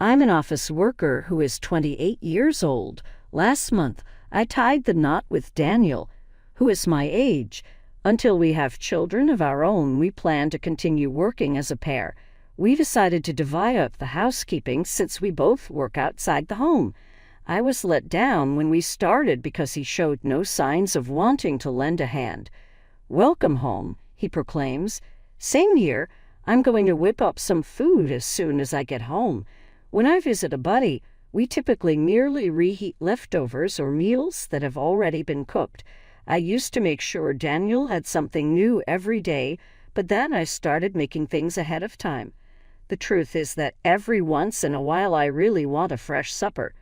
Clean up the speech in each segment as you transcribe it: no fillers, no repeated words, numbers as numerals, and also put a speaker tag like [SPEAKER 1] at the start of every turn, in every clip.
[SPEAKER 1] I'm an office worker who is 28 years old. Last month, I tied the knot with Daniel, who is my age. Until we have children of our own, we plan to continue working as a pair. We decided to divide up the housekeeping since we both work outside the home. I was let down when we started because he showed no signs of wanting to lend a hand. "Welcome home," he proclaims. "Same here. I'm going to whip up some food as soon as I get home." When I visit a buddy, we typically merely reheat leftovers or meals that have already been cooked. I used to make sure Daniel had something new every day, but then I started making things ahead of time. The truth is that every once in a while I really want a fresh supper.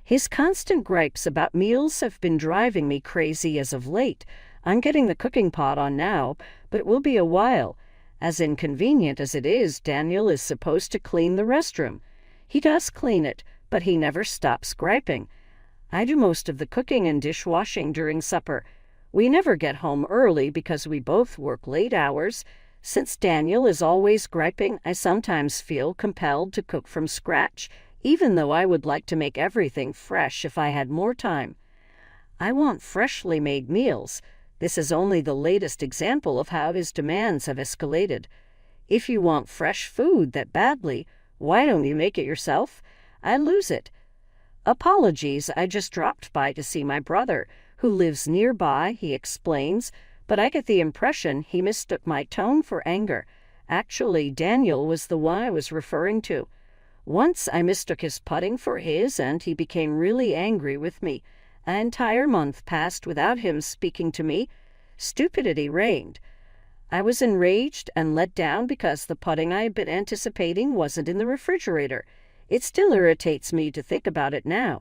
[SPEAKER 1] His constant gripes about meals have been driving me crazy as of late. I'm getting the cooking pot on now, but it will be a while. As inconvenient as it is, Daniel is supposed to clean the restroom. He does clean it, but he never stops griping. I do most of the cooking and dishwashing during supper. We never get home early because we both work late hours. Since Daniel is always griping, I sometimes feel compelled to cook from scratch, even though I would like to make everything fresh if I had more time. I want freshly made meals. This is only the latest example of how his demands have escalated. If you want fresh food that badly, why don't you make it yourself? I lose it. "Apologies, I just dropped by to see my brother, who lives nearby," he explains, but I get the impression he mistook my tone for anger. Actually, Daniel was the one I was referring to. Once I mistook his putting for his, and he became really angry with me. An entire month passed without him speaking to me. Stupidity reigned. I was enraged and let down because the pudding I had been anticipating wasn't in the refrigerator. It still irritates me to think about it now.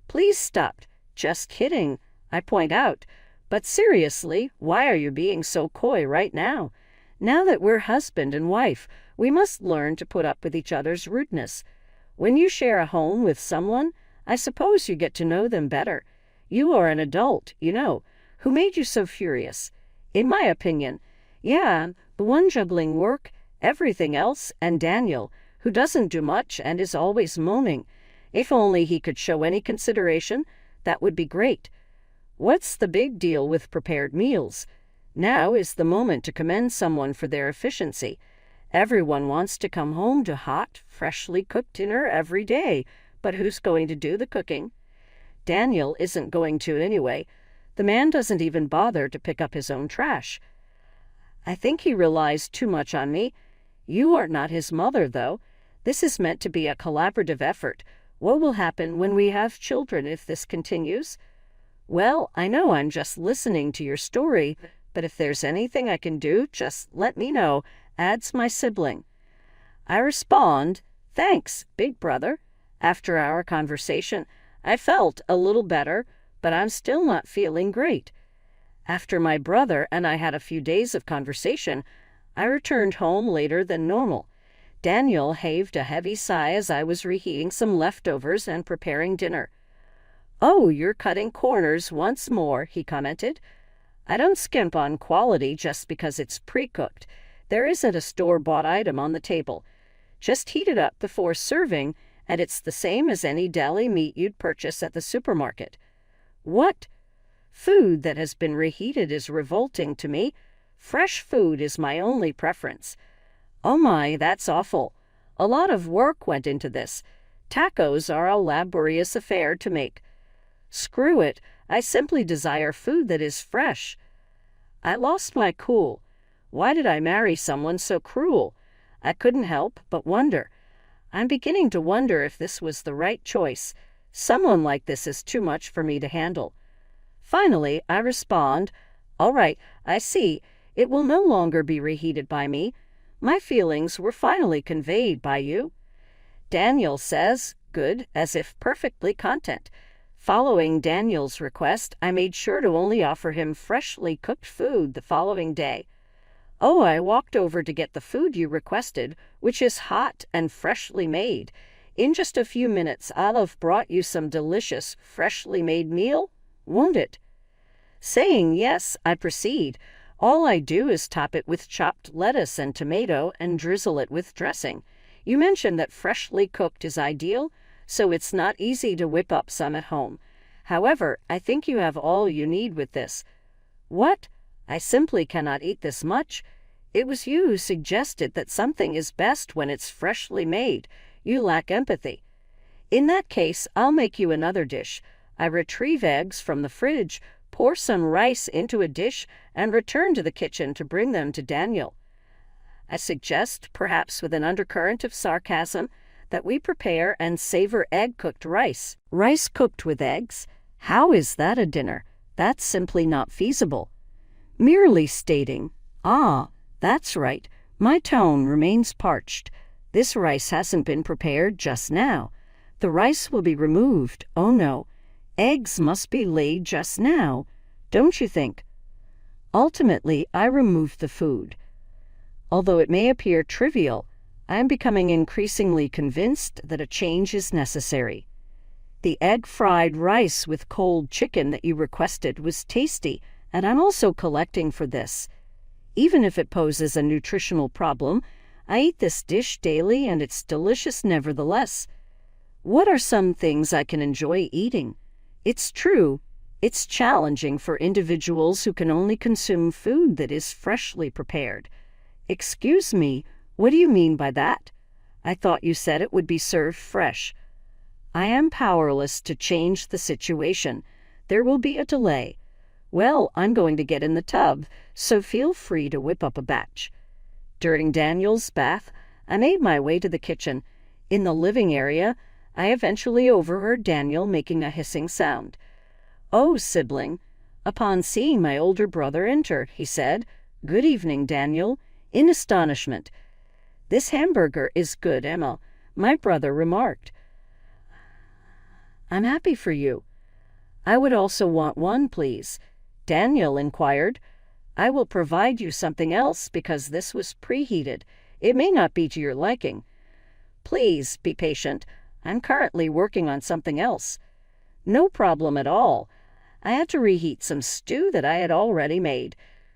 [SPEAKER 1] "Please stop." "Just kidding," I point out. "But seriously, why are you being so coy right now? Now that we're husband and wife, we must learn to put up with each other's rudeness. When you share a home with someone, I suppose you get to know them better. You are an adult, you know. Who made you so furious?" "In my opinion, yeah, the one juggling work, everything else, and Daniel, who doesn't do much and is always moaning. If only he could show any consideration, that would be great. What's the big deal with prepared meals? Now is the moment to commend someone for their efficiency. Everyone wants to come home to hot, freshly cooked dinner every day, but who's going to do the cooking? Daniel isn't going to anyway. The man doesn't even bother to pick up his own trash. I think he relies too much on me. You are not his mother, though. This is meant to be a collaborative effort. What will happen when we have children if this continues?" "Well, I know I'm just listening to your story, but if there's anything I can do, just let me know," adds my sibling. I respond, "Thanks, big brother." After our conversation, I felt a little better, but I'm still not feeling great. After my brother and I had a few days of conversation, I returned home later than normal. Daniel heaved a heavy sigh as I was reheating some leftovers and preparing dinner. "Oh, you're cutting corners once more," he commented. "I don't skimp on quality just because it's pre-cooked. There isn't a store-bought item on the table. Just heat it up before serving, and it's the same as any deli meat you'd purchase at the supermarket." "What? Food that has been reheated is revolting to me. Fresh food is my only preference." "Oh my, that's awful. A lot of work went into this. Tacos are a laborious affair to make." "Screw it. I simply desire food that is fresh." I lost my cool. Why did I marry someone so cruel? I couldn't help but wonder. I'm beginning to wonder if this was the right choice. Someone like this is too much for me to handle. Finally, I respond, "All right, I see. It will no longer be reheated by me. My feelings were finally conveyed by you." Daniel says, "Good," as if perfectly content. Following Daniel's request, I made sure to only offer him freshly cooked food the following day. "Oh, I walked over to get the food you requested, which is hot and freshly made. In just a few minutes, I'll have brought you some delicious, freshly made meal. Won't it?" Saying yes, I proceed. All I do is top it with chopped lettuce and tomato and drizzle it with dressing. You mentioned that freshly cooked is ideal, so it's not easy to whip up some at home. However, I think you have all you need with this. What? I simply cannot eat this much. It was you who suggested that something is best when it's freshly made. You lack empathy. In that case, I'll make you another dish. I retrieve eggs from the fridge, pour some rice into a dish, and return to the kitchen to bring them to Daniel. I suggest, perhaps with an undercurrent of sarcasm, that we prepare and savor egg-cooked rice. Rice cooked with eggs? How is that a dinner? That's simply not feasible. Merely stating, "Ah, that's right, my tone remains parched. This rice hasn't been prepared just now. The rice will be removed. Oh no, eggs must be laid just now, don't you think?" Ultimately, I remove the food. Although it may appear trivial, I am becoming increasingly convinced that a change is necessary. The egg-fried rice with cold chicken that you requested was tasty, and I'm also collecting for this. Even if it poses a nutritional problem, I eat this dish daily and it's delicious nevertheless. What are some things I can enjoy eating? It's true, it's challenging for individuals who can only consume food that is freshly prepared. Excuse me, what do you mean by that? I thought you said it would be served fresh. I am powerless to change the situation. There will be a delay. Well, I'm going to get in the tub, so feel free to whip up a batch. During Daniel's bath, I made my way to the kitchen. In the living area, I eventually overheard Daniel making a hissing sound. "Oh, sibling." Upon seeing my older brother enter, he said, "Good evening, Daniel," in astonishment. "This hamburger is good, Emma," my brother remarked. "I'm happy for you." "I would also want one, please," Daniel inquired. "I will provide you something else because this was preheated. It may not be to your liking." "Please be patient. I'm currently working on something else." "No problem at all. I had to reheat some stew that I had already made.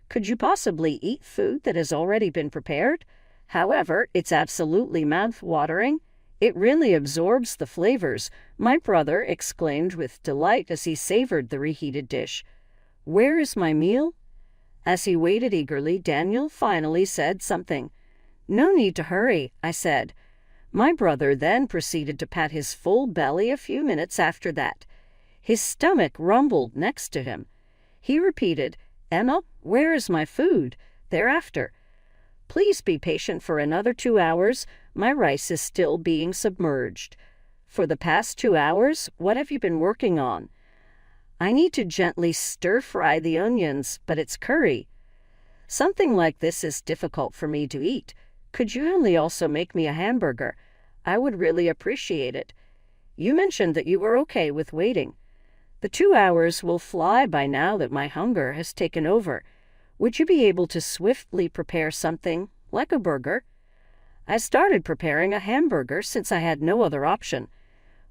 [SPEAKER 1] Could you possibly eat food that has already been prepared? However, it's absolutely mouth-watering. It really absorbs the flavors," my brother exclaimed with delight as he savored the reheated dish. "Where is my meal?" As he waited eagerly, Daniel finally said something. "No need to hurry," I said. My brother then proceeded to pat his full belly a few minutes after that. His stomach rumbled next to him. He repeated, "Emma, where is my food?" Thereafter, "Please be patient for another 2 hours. My rice is still being submerged." "For the past 2 hours, what have you been working on?" "I need to gently stir-fry the onions, but it's curry." "Something like this is difficult for me to eat. Could you only also make me a hamburger? I would really appreciate it." "You mentioned that you were okay with waiting." "The 2 hours will fly by now that my hunger has taken over. Would you be able to swiftly prepare something, like a burger?" "I started preparing a hamburger since I had no other option."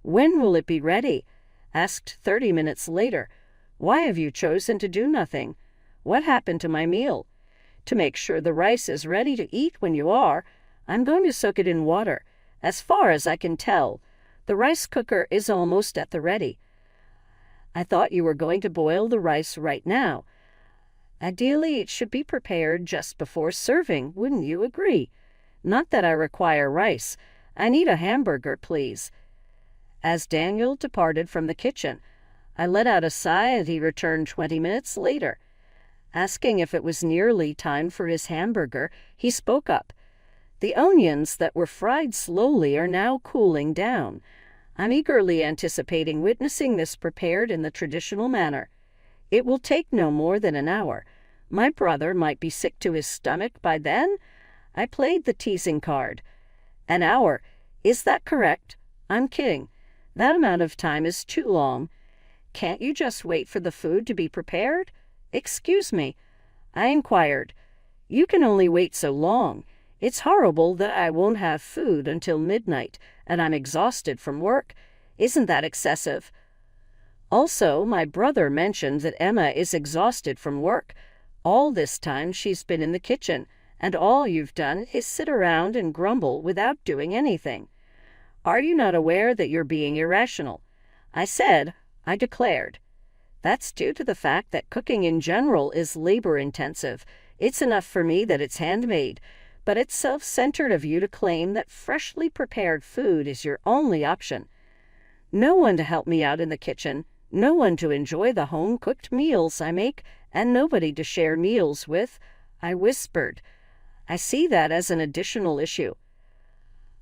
[SPEAKER 1] "When will it be ready?" Asked 30 minutes later. "Why have you chosen to do nothing? What happened to my meal?" "To make sure the rice is ready to eat when you are, I'm going to soak it in water. As far as I can tell, the rice cooker is almost at the ready." "I thought you were going to boil the rice right now." "Ideally, it should be prepared just before serving, wouldn't you agree? Not that I require rice. I need a hamburger, please." As Daniel departed from the kitchen, I let out a sigh and he returned 20 minutes later. Asking if it was nearly time for his hamburger, he spoke up. "The onions that were fried slowly are now cooling down. I'm eagerly anticipating witnessing this prepared in the traditional manner. It will take no more than an hour. My brother might be sick to his stomach by then." I played the teasing card. "An hour, is that correct?" "I'm kidding. That amount of time is too long. Can't you just wait for the food to be prepared?" "Excuse me," I inquired. "You can only wait so long. It's horrible that I won't have food until midnight, and I'm exhausted from work. Isn't that excessive?" Also, my brother mentioned that Emma is exhausted from work. All this time she's been in the kitchen, and all you've done is sit around and grumble without doing anything. Are you not aware that you're being irrational? I declared. That's due to the fact that cooking in general is labor-intensive. It's enough for me that it's handmade, but it's self-centered of you to claim that freshly prepared food is your only option. No one to help me out in the kitchen, no one to enjoy the home-cooked meals I make, and nobody to share meals with, I whispered. I see that as an additional issue.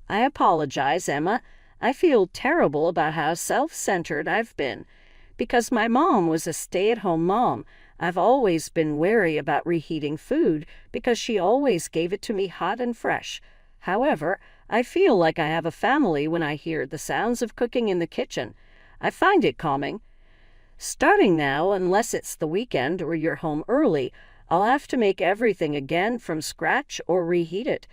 [SPEAKER 1] I apologize, Emma. I feel terrible about how self-centered I've been. Because my mom was a stay-at-home mom, I've always been wary about reheating food because she always gave it to me hot and fresh. However, I feel like I have a family when I hear the sounds of cooking in the kitchen. I find it calming. Starting now, unless it's the weekend or you're home early, I'll have to make everything again from scratch or reheat it.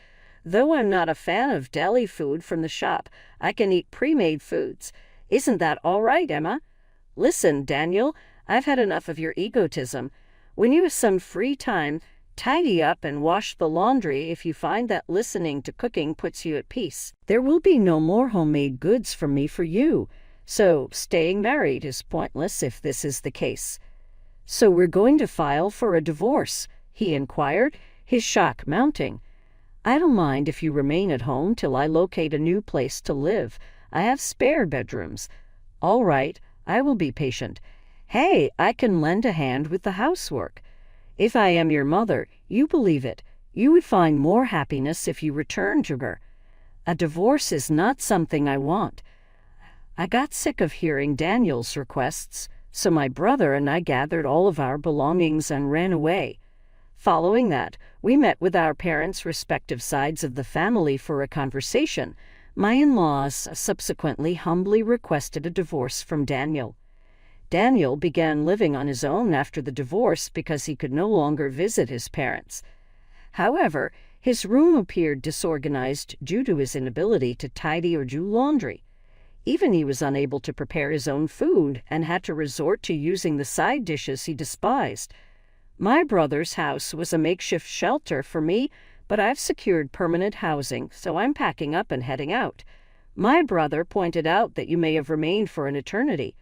[SPEAKER 1] Though I'm not a fan of deli food from the shop, I can eat pre-made foods. Isn't that all right, Emma? Listen, Daniel, I've had enough of your egotism. When you have some free time, tidy up and wash the laundry if you find that listening to cooking puts you at peace. There will be no more homemade goods from me for you, so staying married is pointless if this is the case. So we're going to file for a divorce? He inquired, his shock mounting. I don't mind if you remain at home till I locate a new place to live. I have spare bedrooms. All right, I will be patient. Hey, I can lend a hand with the housework. If I am your mother, you believe it. You would find more happiness if you returned to her. A divorce is not something I want. I got sick of hearing Daniel's requests, so my brother and I gathered all of our belongings and ran away. Following that, we met with our parents' respective sides of the family for a conversation. My in-laws subsequently humbly requested a divorce from Daniel. Daniel began living on his own after the divorce because he could no longer visit his parents. However, his room appeared disorganized due to his inability to tidy or do laundry. Even he was unable to prepare his own food and had to resort to using the side dishes he despised. My brother's house was a makeshift shelter for me, but I've secured permanent housing, so I'm packing up and heading out. My brother pointed out that you may have remained for an eternity.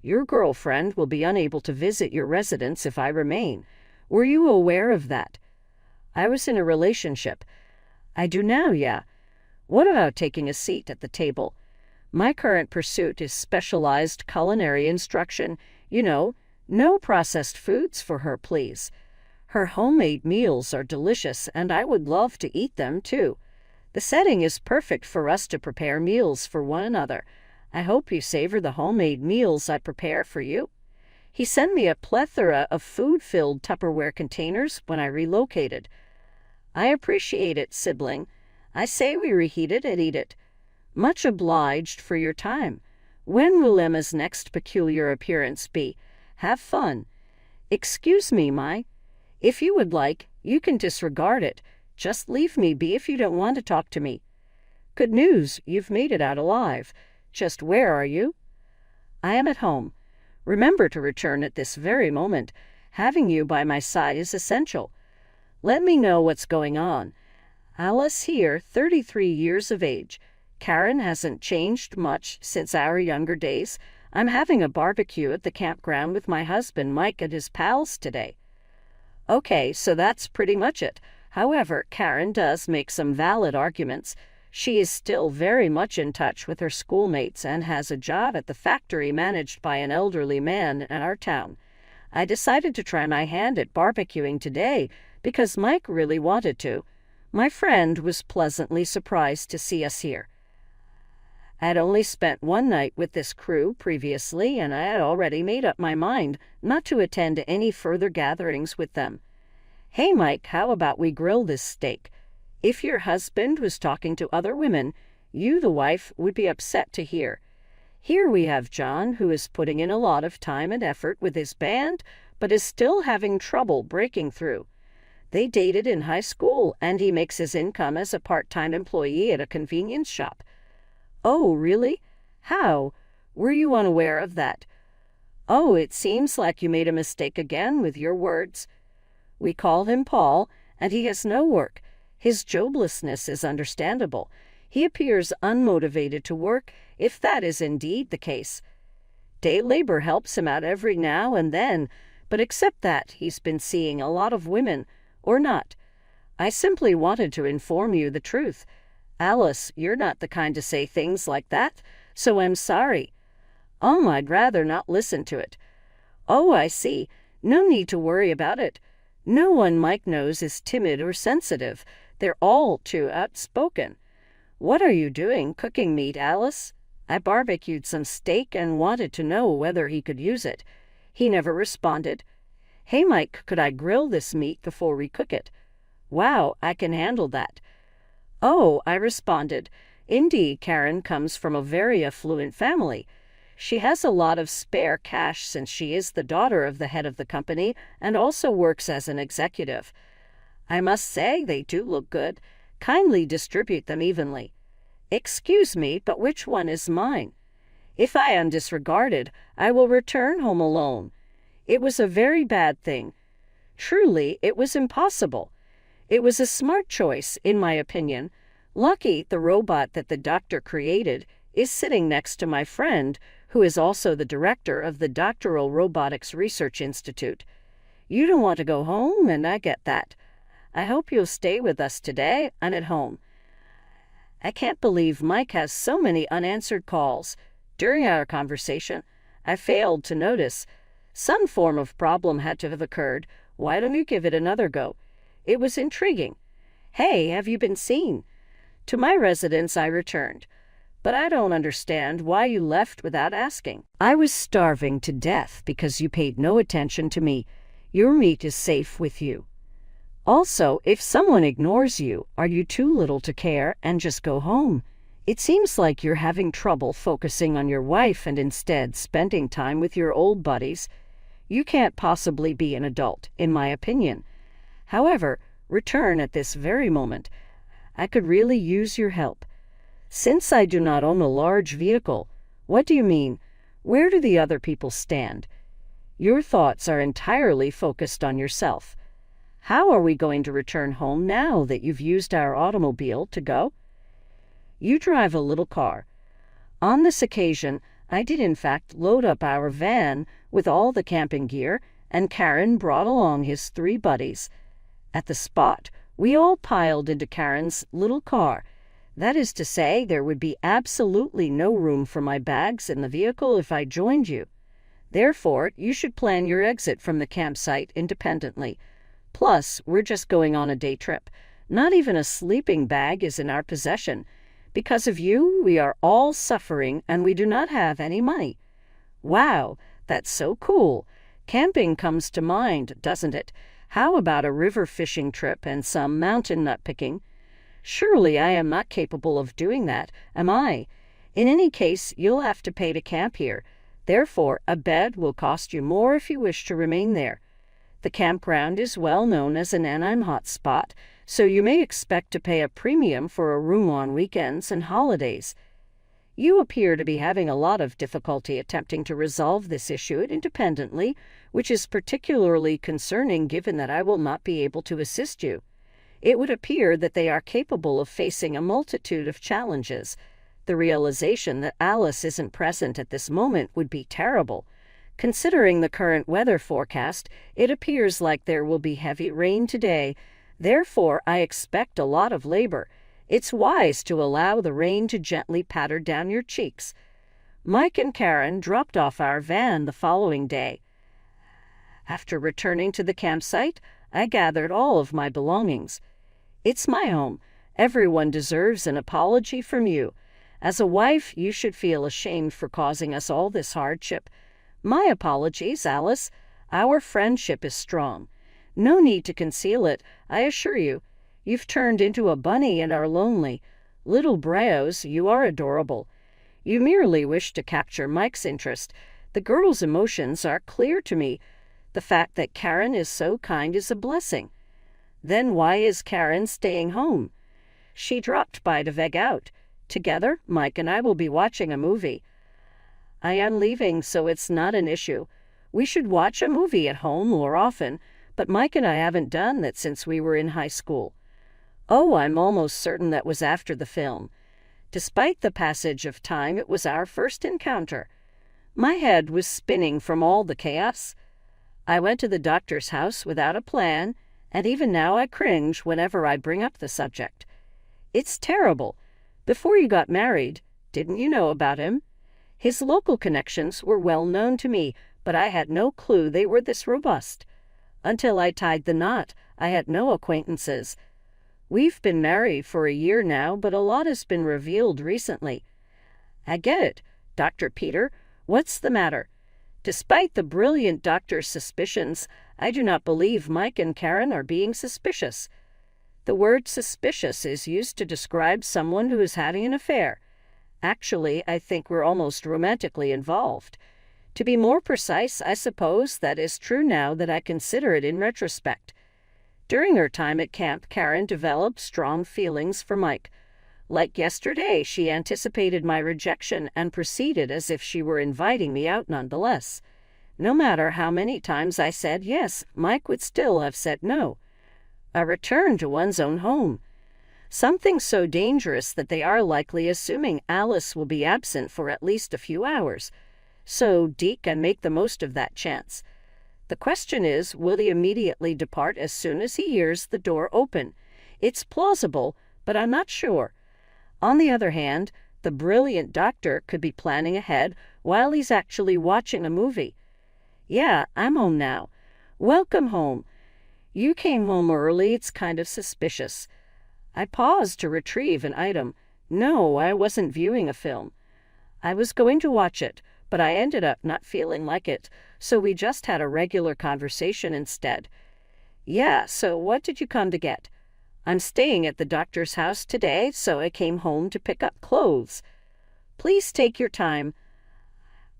[SPEAKER 1] Your girlfriend will be unable to visit your residence if I remain. Were you aware of that? I was in a relationship. I do now, yeah. What about taking a seat at the table? My current pursuit is specialized culinary instruction. You know, no processed foods for her, please. Her homemade meals are delicious, and I would love to eat them, too. The setting is perfect for us to prepare meals for one another. I hope you savor the homemade meals I prepare for you. He sent me a plethora of food-filled Tupperware containers when I relocated. I appreciate it, sibling. I say we reheat it and eat it. Much obliged for your time. When will Emma's next peculiar appearance be? Have fun. Excuse me, Mai. If you would like, you can disregard it. Just leave me be if you don't want to talk to me. Good news, you've made it out alive. Just where are you? I am at home. Remember to return at this very moment. Having you by my side is essential. Let me know what's going on. Alice here, 33 years of age. Karen hasn't changed much since our younger days. I'm having a barbecue at the campground with my husband Mike and his pals today. Okay, so that's pretty much it. However, Karen does make some valid arguments. She is still very much in touch with her schoolmates and has a job at the factory managed by an elderly man in our town. I decided to try my hand at barbecuing today because Mike really wanted to. My friend was pleasantly surprised to see us here. I had only spent one night with this crew previously, and I had already made up my mind not to attend any further gatherings with them. Hey, Mike, how about we grill this steak? If your husband was talking to other women, you, the wife, would be upset to hear. Here we have John, who is putting in a lot of time and effort with his band, but is still having trouble breaking through. They dated in high school, and he makes his income as a part-time employee at a convenience shop. Oh, really? How? Were you unaware of that? Oh, it seems like you made a mistake again with your words. We call him Paul, and he has no work. His joblessness is understandable. He appears unmotivated to work, if that is indeed the case. Day labor helps him out every now and then, but except that, he's been seeing a lot of women, or not. I simply wanted to inform you the truth. Alice, you're not the kind to say things like that, so I'm sorry. I'd rather not listen to it. Oh, I see. No need to worry about it. No one Mike knows is timid or sensitive. They're all too outspoken. What are you doing, cooking meat, Alice? I barbecued some steak and wanted to know whether he could use it. He never responded. Hey, Mike, could I grill this meat before we cook it? Wow, I can handle that. Oh, I responded. Indeed, Karen comes from a very affluent family. She has a lot of spare cash since she is the daughter of the head of the company and also works as an executive. I must say they do look good. Kindly distribute them evenly. Excuse me, but which one is mine? If I am disregarded, I will return home alone. It was a very bad thing. Truly, it was impossible. It was a smart choice, in my opinion. Lucky the robot that the doctor created is sitting next to my friend, who is also the director of the Doctoral Robotics Research Institute. You don't want to go home, and I get that. I hope you'll stay with us today and at home. I can't believe Mike has so many unanswered calls. During our conversation, I failed to notice. Some form of problem had to have occurred. Why don't you give it another go? It was intriguing. Hey, have you been seen? To my residence I returned. But I don't understand why you left without asking. I was starving to death because you paid no attention to me. Your meat is safe with you. Also, if someone ignores you, are you too little to care and just go home? It seems like you're having trouble focusing on your wife and instead spending time with your old buddies. You can't possibly be an adult, in my opinion. However, return at this very moment. I could really use your help. Since I do not own a large vehicle, what do you mean? Where do the other people stand? Your thoughts are entirely focused on yourself. How are we going to return home now that you've used our automobile to go? You drive a little car. On this occasion, I did in fact load up our van with all the camping gear, and Karen brought along his 3 buddies. At the spot, we all piled into Karen's little car. That is to say, there would be absolutely no room for my bags in the vehicle if I joined you. Therefore, you should plan your exit from the campsite independently. Plus, we're just going on a day trip. Not even a sleeping bag is in our possession. Because of you, we are all suffering and we do not have any money. Wow, that's so cool. Camping comes to mind, doesn't it? How about a river fishing trip and some mountain nut picking? Surely I am not capable of doing that, am I? In any case, you'll have to pay to camp here. Therefore, a bed will cost you more if you wish to remain there. The campground is well known as an Anaheim hotspot, so you may expect to pay a premium for a room on weekends and holidays. You appear to be having a lot of difficulty attempting to resolve this issue independently, which is particularly concerning given that I will not be able to assist you. It would appear that they are capable of facing a multitude of challenges. The realization that Alice isn't present at this moment would be terrible. Considering the current weather forecast, it appears like there will be heavy rain today. Therefore, I expect a lot of labor. It's wise to allow the rain to gently patter down your cheeks. Mike and Karen dropped off our van the following day. After returning to the campsite, I gathered all of my belongings. It's my home. Everyone deserves an apology from you. As a wife, you should feel ashamed for causing us all this hardship. My apologies, Alice. Our friendship is strong. No need to conceal it, I assure you. You've turned into a bunny and are lonely. Little Breos, you are adorable. You merely wish to capture Mike's interest. The girl's emotions are clear to me. The fact that Karen is so kind is a blessing. Then why is Karen staying home? She dropped by to veg out. Together, Mike and I will be watching a movie. I am leaving, so it's not an issue. We should watch a movie at home more often, but Mike and I haven't done that since we were in high school. Oh, I'm almost certain that was after the film. Despite the passage of time, it was our first encounter. My head was spinning from all the chaos. I went to the doctor's house without a plan, and even now I cringe whenever I bring up the subject. It's terrible. Before you got married, didn't you know about him? His local connections were well known to me, but I had no clue they were this robust. Until I tied the knot, I had no acquaintances. We've been married for a year now, but a lot has been revealed recently. I get it, Dr. Peter. What's the matter? Despite the brilliant doctor's suspicions, I do not believe Mike and Karen are being suspicious. The word suspicious is used to describe someone who is having an affair. Actually, I think we're almost romantically involved. To be more precise, I suppose that is true now that I consider it in retrospect. During her time at camp, Karen developed strong feelings for Mike. Like yesterday, she anticipated my rejection and proceeded as if she were inviting me out nonetheless. No matter how many times I said yes, Mike would still have said no. A return to one's own home. Something so dangerous that they are likely assuming Alice will be absent for at least a few hours. So Deke can make the most of that chance. The question is, will he immediately depart as soon as he hears the door open? It's plausible, but I'm not sure. On the other hand, the brilliant doctor could be planning ahead while he's actually watching a movie. Yeah, I'm home now. Welcome home. You came home early. It's kind of suspicious. I paused to retrieve an item. No, I wasn't viewing a film. I was going to watch it, but I ended up not feeling like it, so we just had a regular conversation instead. Yeah, so what did you come to get? I'm staying at the doctor's house today, so I came home to pick up clothes. Please take your time.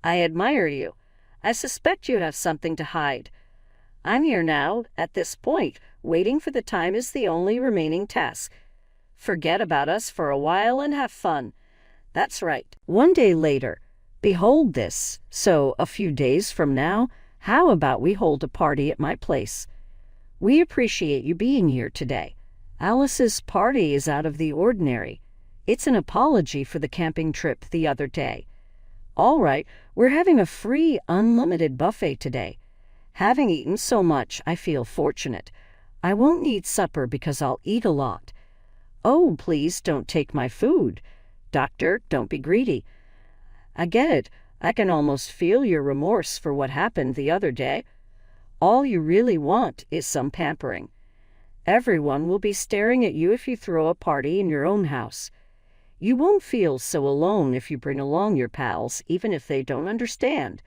[SPEAKER 1] I admire you. I suspect you have something to hide. I'm here now, at this point. Waiting for the time is the only remaining task. Forget about us for a while and have fun. That's right. One day later. Behold this. So, a few days from now, how about we hold a party at my place? We appreciate you being here today. Alice's party is out of the ordinary. It's an apology for the camping trip the other day. All right, we're having a free, unlimited buffet today. Having eaten so much, I feel fortunate. I won't need supper because I'll eat a lot. Oh, please don't take my food. Doctor, don't be greedy. I get it. I can almost feel your remorse for what happened the other day. All you really want is some pampering. Everyone will be staring at you if you throw a party in your own house. You won't feel so alone if you bring along your pals, even if they don't understand.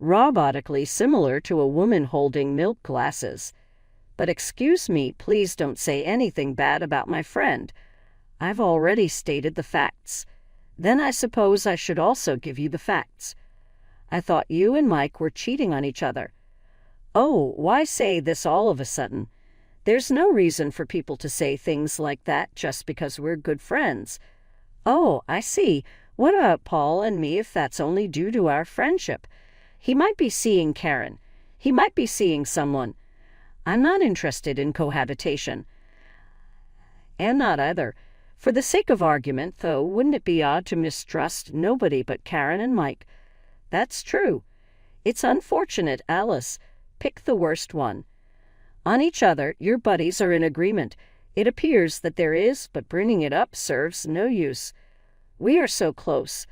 [SPEAKER 1] Robotically similar to a woman holding milk glasses. But excuse me, please don't say anything bad about my friend. I've already stated the facts. Then I suppose I should also give you the facts. I thought you and Mike were cheating on each other. Oh, why say this all of a sudden? There's no reason for people to say things like that just because we're good friends. Oh, I see. What about Paul and me if that's only due to our friendship? He might be seeing Karen. He might be seeing someone. I'm not interested in cohabitation. And not either. For the sake of argument, though, wouldn't it be odd to mistrust nobody but Karen and Mike? That's true. It's unfortunate, Alice. Pick the worst one. On each other, your buddies are in agreement. It appears that there is, but bringing it up serves no use. We are so close.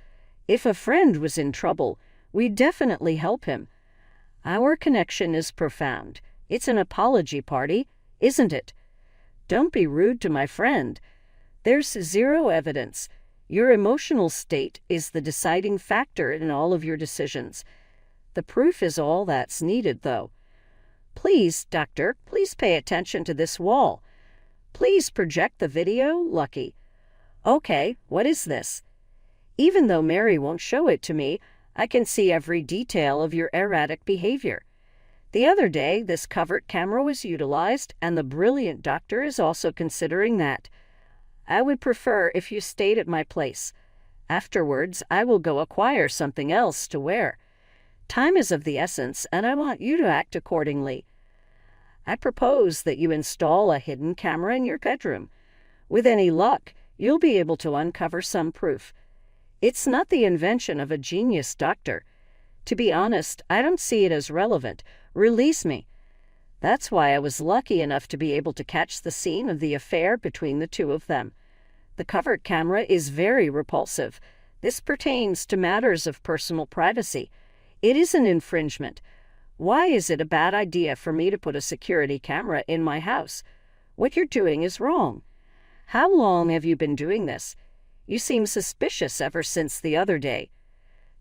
[SPEAKER 1] If a friend was in trouble, we'd definitely help him. Our connection is profound. It's an apology party, isn't it? Don't be rude to my friend. There's zero evidence. Your emotional state is the deciding factor in all of your decisions. The proof is all that's needed, though. Please, Doctor, please pay attention to this wall. Please project the video, Lucky. Okay, what is this? Even though Mary won't show it to me, I can see every detail of your erratic behavior. The other day, this covert camera was utilized, and the brilliant doctor is also considering that. I would prefer if you stayed at my place. Afterwards, I will go acquire something else to wear. Time is of the essence, and I want you to act accordingly. I propose that you install a hidden camera in your bedroom. With any luck, you'll be able to uncover some proof. It's not the invention of a genius doctor. To be honest, I don't see it as relevant. Release me. That's why I was lucky enough to be able to catch the scene of the affair between the two of them. The covered camera is very repulsive. This pertains to matters of personal privacy. It is an infringement. Why is it a bad idea for me to put a security camera in my house? What you're doing is wrong. How long have you been doing this? You seem suspicious ever since the other day.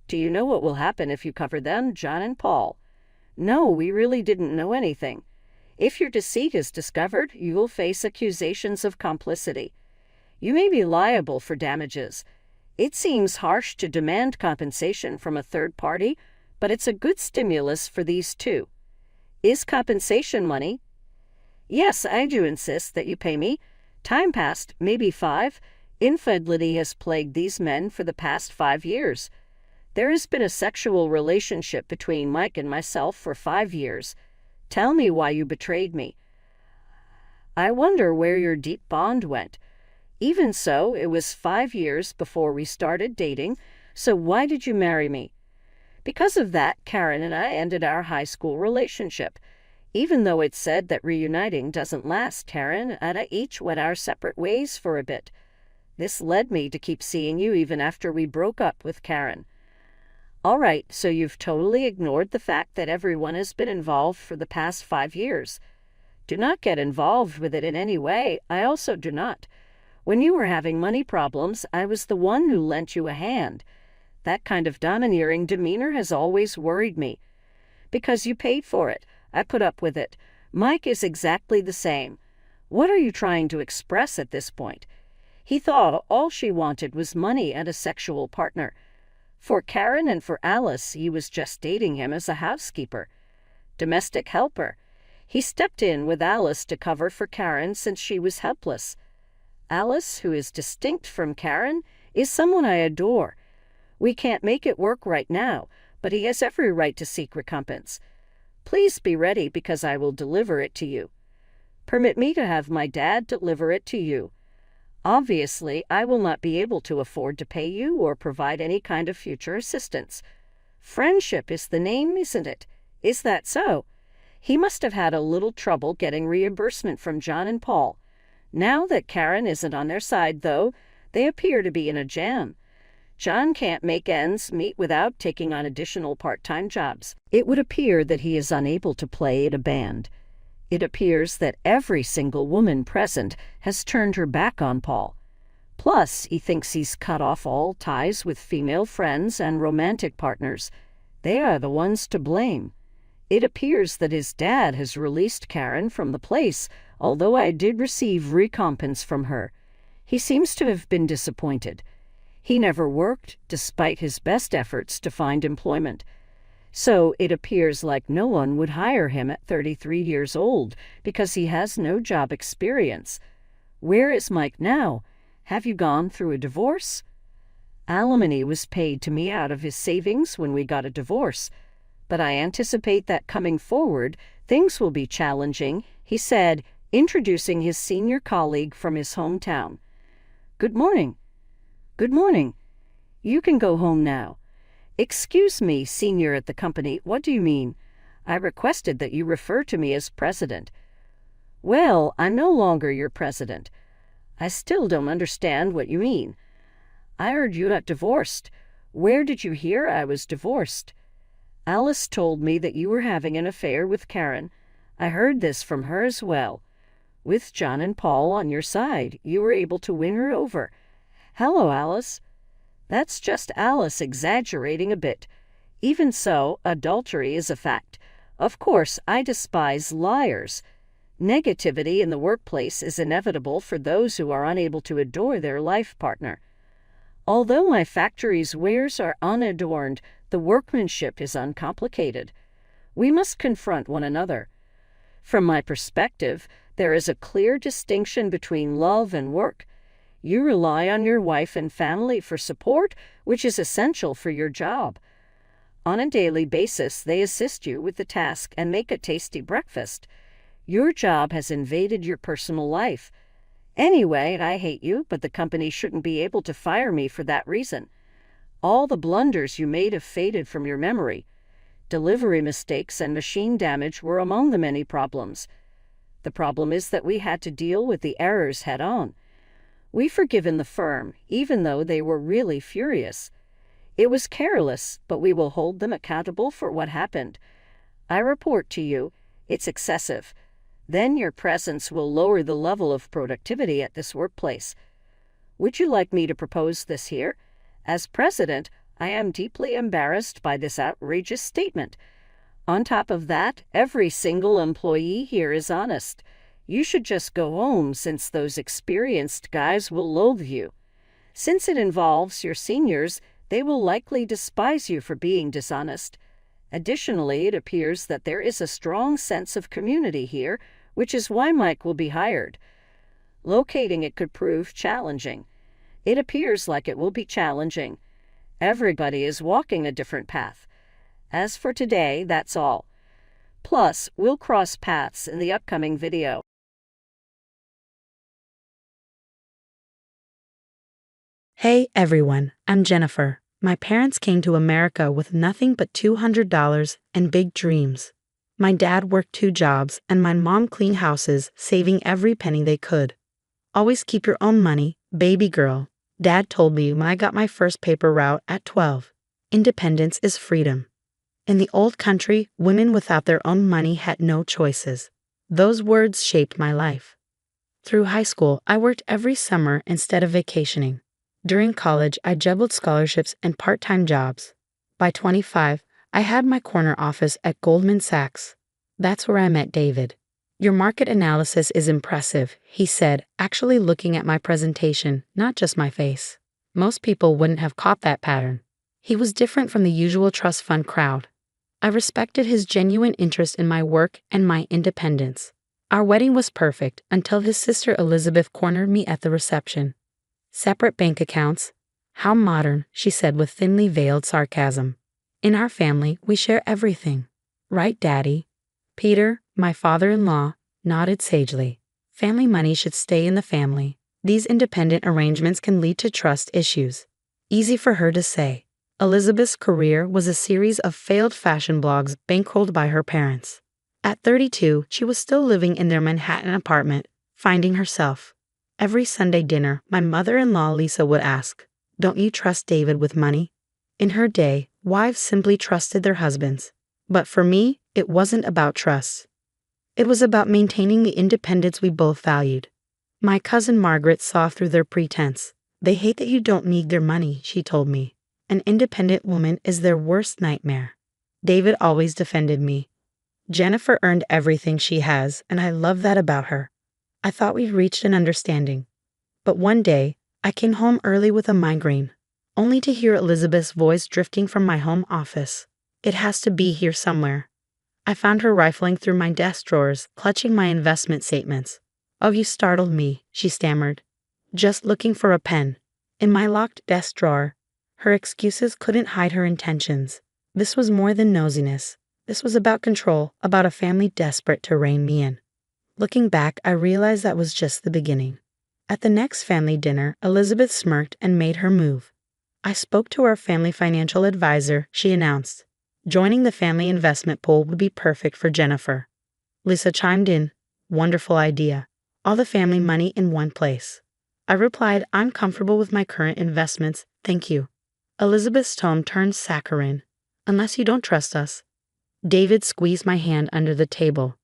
[SPEAKER 1] Do you know what will happen if you cover them, John and Paul? No, we really didn't know anything. If your deceit is discovered, you will face accusations of complicity. You may be liable for damages. It seems harsh to demand compensation from a third party, but it's a good stimulus for these two. Is compensation money? Yes, I do insist that you pay me. Time passed, maybe 5. Infidelity has plagued these men for the past 5 years. There has been a sexual relationship between Mike and myself for 5 years. Tell me why you betrayed me. I wonder where your deep bond went. Even so, it was 5 years before we started dating, so why did you marry me? Because of that, Karen and I ended our high school relationship. Even though it's said that reuniting doesn't last, Karen and I each went our separate ways for a bit. This led me to keep seeing you even after we broke up with Karen. All right, so you've totally ignored the fact that everyone has been involved for the past 5 years. Do not get involved with it in any way. I also do not. When you were having money problems, I was the one who lent you a hand. That kind of domineering demeanor has always worried me. Because you paid for it, I put up with it. Mike is exactly the same. What are you trying to express at this point? He thought all she wanted was money and a sexual partner. For Karen and for Alice, he was just dating him as a housekeeper, domestic helper. He stepped in with Alice to cover for Karen since she was helpless. Alice, who is distinct from Karen, is someone I adore. We can't make it work right now, but he has every right to seek recompense. Please be ready because I will deliver it to you. Permit me to have my dad deliver it to you. Obviously, I will not be able to afford to pay you or provide any kind of future assistance. Friendship is the name, isn't it? Is that so? He must have had a little trouble getting reimbursement from John and Paul. Now that Karen isn't on their side, though, they appear to be in a jam. John can't make ends meet without taking on additional part-time jobs. It would appear that he is unable to play in a band. It appears that every single woman present has turned her back on Paul. Plus, he thinks he's cut off all ties with female friends and romantic partners. They are the ones to blame. It appears that his dad has released Karen from the place, although I did receive recompense from her. He seems to have been disappointed. He never worked, despite his best efforts to find employment. So it appears like no one would hire him at 33 years old because he has no job experience. Where is Mike now? Have you gone through a divorce? Alimony was paid to me out of his savings when we got a divorce, but I anticipate that coming forward, things will be challenging, he said, introducing his senior colleague from his hometown. Good morning. Good morning. You can go home now. Excuse me, senior at the company, what do you mean? I requested that you refer to me as president. Well, I'm no longer your president. I still don't understand what you mean. I heard you got divorced. Where did you hear I was divorced? Alice told me that you were having an affair with Karen. I heard this from her as well. With John and Paul on your side, you were able to win her over. Hello, Alice. That's just Alice exaggerating a bit. Even so, adultery is a fact. Of course, I despise liars. Negativity in the workplace is inevitable for those who are unable to adore their life partner. Although my factory's wares are unadorned, the workmanship is uncomplicated. We must confront one another. From my perspective, there is a clear distinction between love and work. You rely on your wife and family for support, which is essential for your job. On a daily basis, they assist you with the task and make a tasty breakfast. Your job has invaded your personal life. Anyway, I hate you, but the company shouldn't be able to fire me for that reason. All the blunders you made have faded from your memory. Delivery mistakes and machine damage were among the many problems. The problem is that we had to deal with the errors head on. We've forgiven the firm, even though they were really furious. It was careless, but we will hold them accountable for what happened. I report to you, it's excessive. Then your presence will lower the level of productivity at this workplace. Would you like me to propose this here? As president, I am deeply embarrassed by this outrageous statement. On top of that, every single employee here is honest. You should just go home since those experienced guys will loathe you. Since it involves your seniors, they will likely despise you for being dishonest. Additionally, it appears that there is a strong sense of community here, which is why Mike will be hired. Locating it could prove challenging. It appears like it will be challenging. Everybody is walking a different path. As for today, that's all. Plus, we'll cross paths in the upcoming video.
[SPEAKER 2] Hey everyone, I'm Jennifer. My parents came to America with nothing but $200 and big dreams. My dad worked 2 jobs and my mom cleaned houses, saving every penny they could. Always keep your own money, baby girl. Dad told me when I got my first paper route at 12. Independence is freedom. In the old country, women without their own money had no choices. Those words shaped my life. Through high school, I worked every summer instead of vacationing. During college, I juggled scholarships and part-time jobs. By 25, I had my corner office at Goldman Sachs. That's where I met David. Your market analysis is impressive, he said, actually looking at my presentation, not just my face. Most people wouldn't have caught that pattern. He was different from the usual trust fund crowd. I respected his genuine interest in my work and my independence. Our wedding was perfect until his sister Elizabeth cornered me at the reception. Separate bank accounts? How modern, she said with thinly veiled sarcasm. In our family, we share everything. Right, Daddy? Peter, my father-in-law, nodded sagely. Family money should stay in the family. These independent arrangements can lead to trust issues. Easy for her to say. Elizabeth's career was a series of failed fashion blogs bankrolled by her parents. At 32, she was still living in their Manhattan apartment, finding herself. Every Sunday dinner, my mother-in-law Lisa would ask, "Don't you trust David with money?" In her day, wives simply trusted their husbands. But for me, it wasn't about trust. It was about maintaining the independence we both valued. My cousin Margaret saw through their pretense. They hate that you don't need their money, she told me. An independent woman is their worst nightmare. David always defended me. Jennifer earned everything she has, and I love that about her. I thought we'd reached an understanding. But one day, I came home early with a migraine, only to hear Elizabeth's voice drifting from my home office. It has to be here somewhere. I found her rifling through my desk drawers, clutching my investment statements. "Oh, you startled me," she stammered. "Just looking for a pen." In my locked desk drawer, her excuses couldn't hide her intentions. This was more than nosiness. This was about control, about a family desperate to rein me in. Looking back, I realized that was just the beginning. At the next family dinner, Elizabeth smirked and made her move. "I spoke to our family financial advisor," she announced. Joining the family investment pool would be perfect for Jennifer. Lisa chimed in, "Wonderful idea. All the family money in one place." I replied, "I'm comfortable with my current investments, thank you." Elizabeth's tone turned saccharine. "Unless you don't trust us." David squeezed my hand under the table.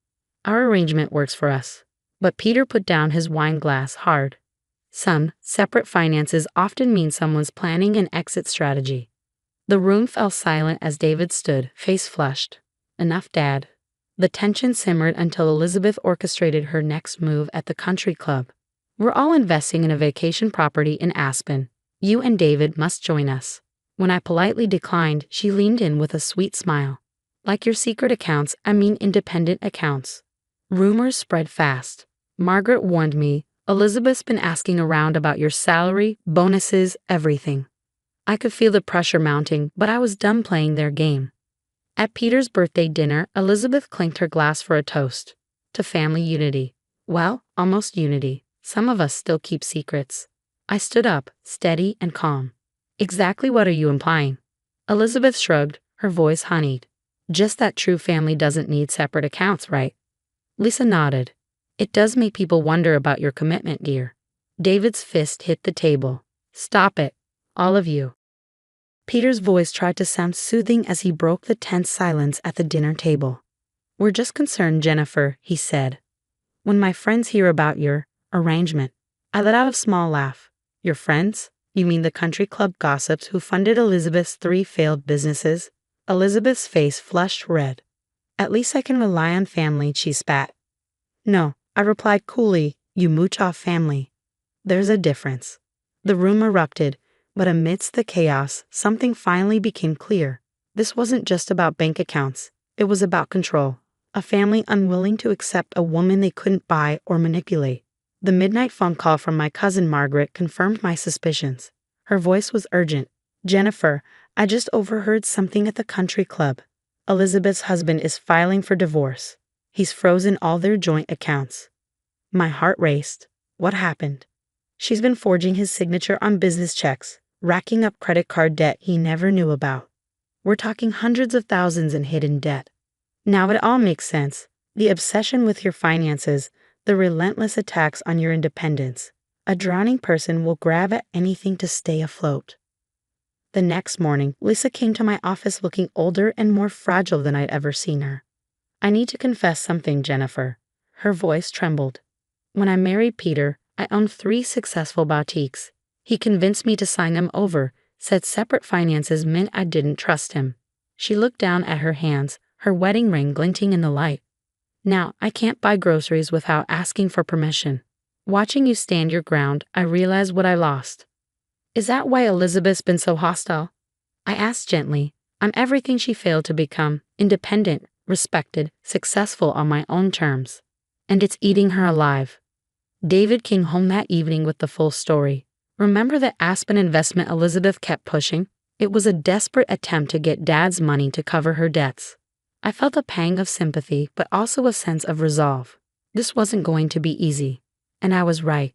[SPEAKER 2] "Our arrangement works for us." But Peter put down his wine glass hard. Some separate finances often mean someone's planning an exit strategy. The room fell silent as David stood, face flushed. "Enough, Dad." The tension simmered until Elizabeth orchestrated her next move at the country club. "We're all investing in a vacation property in Aspen. You and David must join us." When I politely declined, she leaned in with a sweet smile. "Like your secret accounts, I mean independent accounts." Rumors spread fast. Margaret warned me, "Elizabeth's been asking around about your salary, bonuses, everything." I could feel the pressure mounting, but I was done playing their game. At Peter's birthday dinner, Elizabeth clinked her glass for a toast. To family unity. Well, almost unity. Some of us still keep secrets. I stood up, steady and calm. Exactly what are you implying? Elizabeth shrugged, her voice honeyed. Just that true family doesn't need separate accounts, right? Lisa nodded. It does make people wonder about your commitment, dear. David's fist hit the table. Stop it, all of you. Peter's voice tried to sound soothing as he broke the tense silence at the dinner table. We're just concerned, Jennifer, he said. When my friends hear about your arrangement, I let out a small laugh. Your friends? You mean the country club gossips who funded Elizabeth's 3 failed businesses? Elizabeth's face flushed red. At least I can rely on family, she spat. No, I replied coolly, you mooch off family. There's a difference. The room erupted, but amidst the chaos, something finally became clear. This wasn't just about bank accounts. It was about control. A family unwilling to accept a woman they couldn't buy or manipulate. The midnight phone call from my cousin Margaret confirmed my suspicions. Her voice was urgent. Jennifer, I just overheard something at the country club. Elizabeth's husband is filing for divorce. He's frozen all their joint accounts. My heart raced. What happened? She's been forging his signature on business checks, racking up credit card debt he never knew about. We're talking hundreds of thousands in hidden debt. Now it all makes sense. The obsession with your finances, the relentless attacks on your independence. A drowning person will grab at anything to stay afloat. The next morning, Lisa came to my office looking older and more fragile than I'd ever seen her. I need to confess something, Jennifer. Her voice trembled. When I married Peter, I owned 3 successful boutiques. He convinced me to sign them over, said separate finances meant I didn't trust him. She looked down at her hands, her wedding ring glinting in the light. Now, I can't buy groceries without asking for permission. Watching you stand your ground, I realize what I lost. Is that why Elizabeth's been so hostile? I asked gently. I'm everything she failed to become, independent, respected, successful on my own terms. And it's eating her alive. David came home that evening with the full story. Remember the Aspen investment Elizabeth kept pushing? It was a desperate attempt to get Dad's money to cover her debts. I felt a pang of sympathy, but also a sense of resolve. This wasn't going to be easy. And I was right.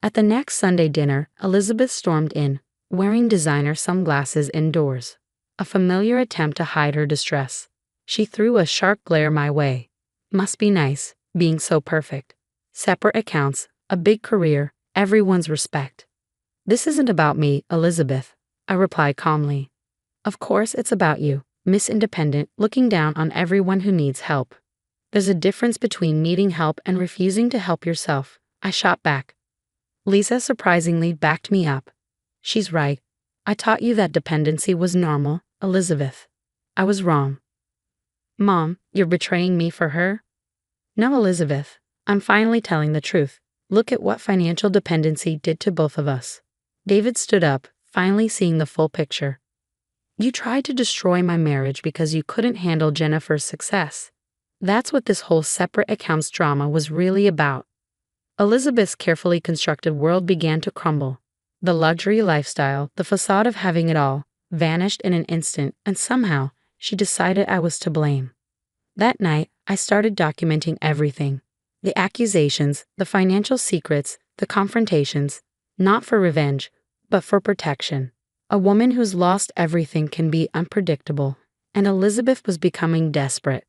[SPEAKER 2] At the next Sunday dinner, Elizabeth stormed in, wearing designer sunglasses indoors. A familiar attempt to hide her distress. She threw a sharp glare my way. Must be nice, being so perfect. Separate accounts, a big career, everyone's respect. This isn't about me, Elizabeth, I replied calmly. Of course it's about you, Miss Independent, looking down on everyone who needs help. There's a difference between needing help and refusing to help yourself, I shot back. Lisa surprisingly backed me up. She's right. I taught you that dependency was normal, Elizabeth. I was wrong. Mom, you're betraying me for her? No, Elizabeth. I'm finally telling the truth. Look at what financial dependency did to both of us. David stood up, finally seeing the full picture. You tried to destroy my marriage because you couldn't handle Jennifer's success. That's what this whole separate accounts drama was really about. Elizabeth's carefully constructed world began to crumble. The luxury lifestyle, the facade of having it all, vanished in an instant, and somehow, she decided I was to blame. That night, I started documenting everything. The accusations, the financial secrets, the confrontations, not for revenge, but for protection. A woman who's lost everything can be unpredictable, and Elizabeth was becoming desperate.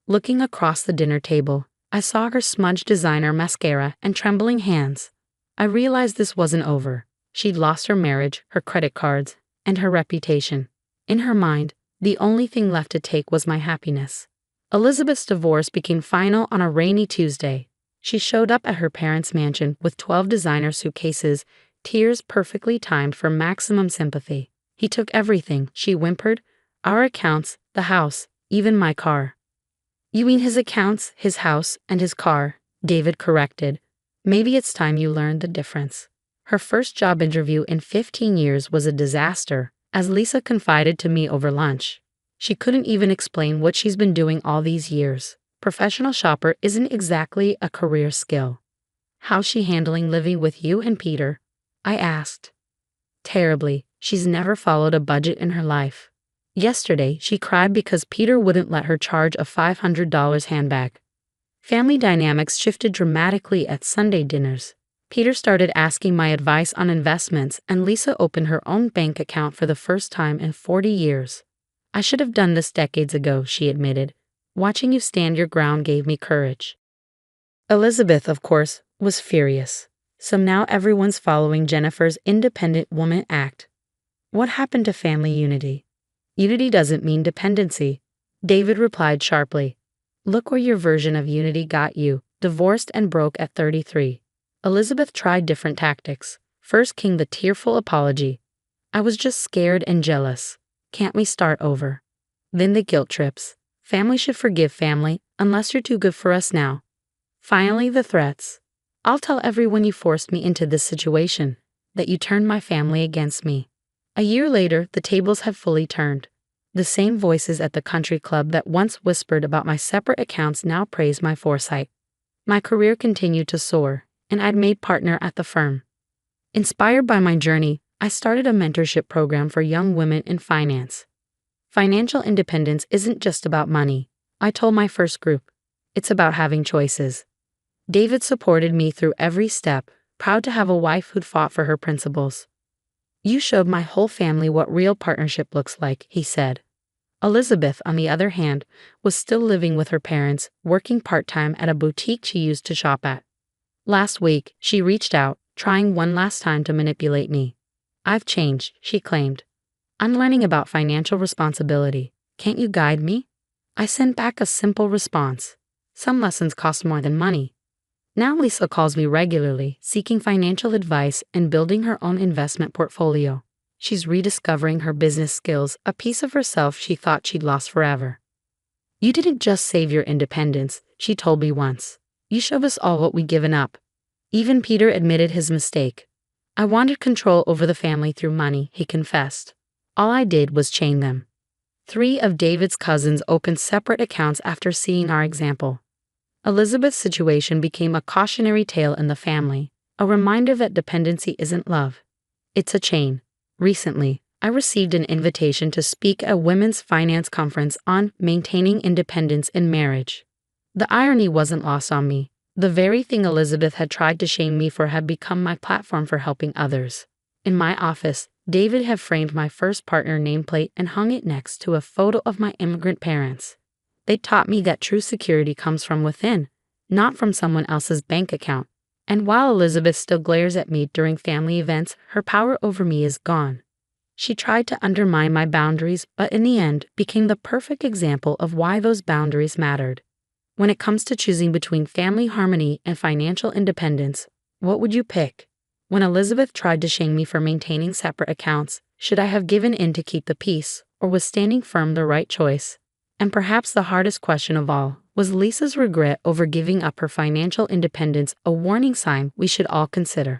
[SPEAKER 2] Looking across the dinner table, I saw her smudged designer mascara and trembling hands. I realized this wasn't over. She'd lost her marriage, her credit cards, and her reputation. In her mind, the only thing left to take was my happiness. Elizabeth's divorce became final on a rainy Tuesday. She showed up at her parents' mansion with 12 designer suitcases, tears perfectly timed for maximum sympathy. He took everything, she whimpered. Our accounts, the house, even my car. You mean his accounts, his house, and his car, David corrected. Maybe it's time you learned the difference. Her first job interview in 15 years was a disaster, as Lisa confided to me over lunch. She couldn't even explain what she's been doing all these years. Professional shopper isn't exactly a career skill. How's she handling living with you and Peter? I asked. Terribly. She's never followed a budget in her life. Yesterday, she cried because Peter wouldn't let her charge a $500 handbag. Family dynamics shifted dramatically at Sunday dinners. Peter started asking my advice on investments, and Lisa opened her own bank account for the first time in 40 years. I should have done this decades ago, she admitted. Watching you stand your ground gave me courage. Elizabeth, of course, was furious. So now everyone's following Jennifer's independent woman act. What happened to family unity? Unity doesn't mean dependency, David replied sharply. Look where your version of unity got you, divorced and broke at 33. Elizabeth tried different tactics. First came the tearful apology. I was just scared and jealous. Can't we start over? Then the guilt trips. Family should forgive family, unless you're too good for us now. Finally, the threats. I'll tell everyone you forced me into this situation, that you turned my family against me. A year later, the tables had fully turned. The same voices at the country club that once whispered about my separate accounts now praised my foresight. My career continued to soar, and I'd made partner at the firm. Inspired by my journey, I started a mentorship program for young women in finance. Financial independence isn't just about money, I told my first group. It's about having choices. David supported me through every step, proud to have a wife who'd fought for her principles. You showed my whole family what real partnership looks like, he said. Elizabeth, on the other hand, was still living with her parents, working part-time at a boutique she used to shop at. Last week, she reached out, trying one last time to manipulate me. I've changed, she claimed. I'm learning about financial responsibility. Can't you guide me? I sent back a simple response. Some lessons cost more than money. Now Lisa calls me regularly, seeking financial advice and building her own investment portfolio. She's rediscovering her business skills, a piece of herself she thought she'd lost forever. You didn't just save your independence, she told me once. You showed us all what we'd given up. Even Peter admitted his mistake. I wanted control over the family through money, he confessed. All I did was chain them. 3 of David's cousins opened separate accounts after seeing our example. Elizabeth's situation became a cautionary tale in the family, a reminder that dependency isn't love. It's a chain. Recently, I received an invitation to speak at a women's finance conference on maintaining independence in marriage. The irony wasn't lost on me. The very thing Elizabeth had tried to shame me for had become my platform for helping others. In my office, David had framed my first partner nameplate and hung it next to a photo of my immigrant parents. They taught me that true security comes from within, not from someone else's bank account. And while Elizabeth still glares at me during family events, her power over me is gone. She tried to undermine my boundaries, but in the end became the perfect example of why those boundaries mattered. When it comes to choosing between family harmony and financial independence, what would you pick? When Elizabeth tried to shame me for maintaining separate accounts, should I have given in to keep the peace, or was standing firm the right choice? And perhaps the hardest question of all, was Lisa's regret over giving up her financial independence a warning sign we should all consider?